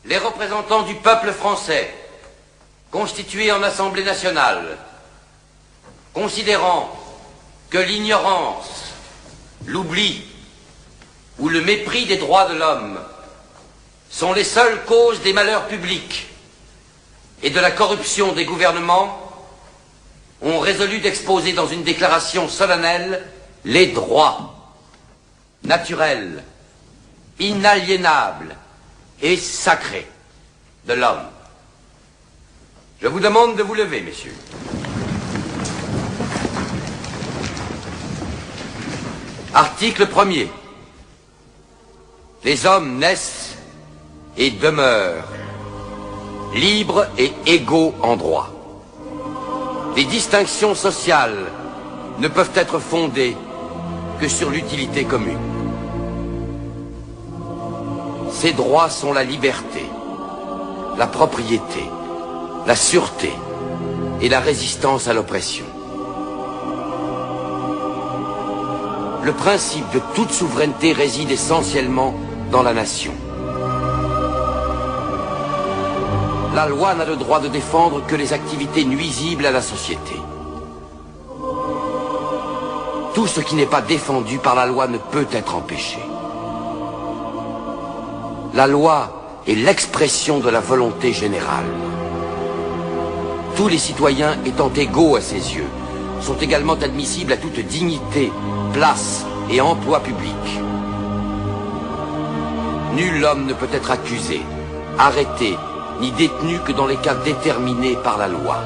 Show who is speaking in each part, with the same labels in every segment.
Speaker 1: Les représentants du peuple français, constitués en Assemblée nationale, considérant que l'ignorance, l'oubli ou le mépris des droits de l'homme sont les seules causes des malheurs publics et de la corruption des gouvernements, ont résolu d'exposer dans une déclaration solennelle les droits naturels, inaliénables et sacrés de l'homme. Je vous demande de vous lever, messieurs. Article 1er. Les hommes naissent et demeurent libres et égaux en droit. Les distinctions sociales ne peuvent être fondées que sur l'utilité commune. Ces droits sont la liberté, la propriété, la sûreté et la résistance à l'oppression. Le principe de toute souveraineté réside essentiellement dans la nation. La loi n'a le droit de défendre que les activités nuisibles à la société. Tout ce qui n'est pas défendu par la loi ne peut être empêché. La loi est l'expression de la volonté générale. Tous les citoyens étant égaux à ses yeux, sont également admissibles à toute dignité, place et emploi public. Nul homme ne peut être accusé, arrêté, ni détenu que dans les cas déterminés par la loi.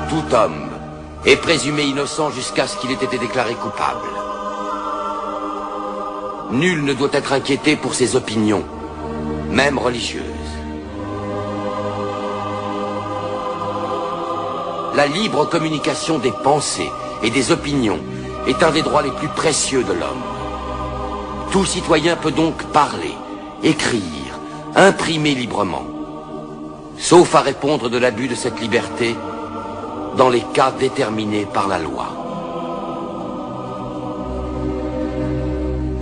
Speaker 1: Tout homme est présumé innocent jusqu'à ce qu'il ait été déclaré coupable. Nul ne doit être inquiété pour ses opinions, même religieuses. La libre communication des pensées et des opinions est un des droits les plus précieux de l'homme. Tout citoyen peut donc parler, écrire, imprimer librement, sauf à répondre de l'abus de cette liberté dans les cas déterminés par la loi.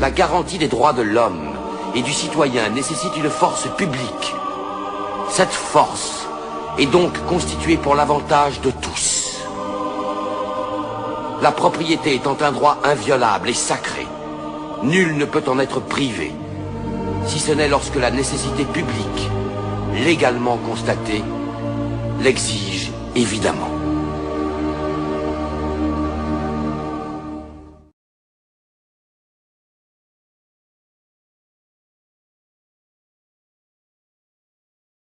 Speaker 1: La garantie des droits de l'homme et du citoyen nécessite une force publique. Cette force est donc constituée pour l'avantage de tous. La propriété étant un droit inviolable et sacré, nul ne peut en être privé, si ce n'est lorsque la nécessité publique, légalement constatée, l'exige évidemment.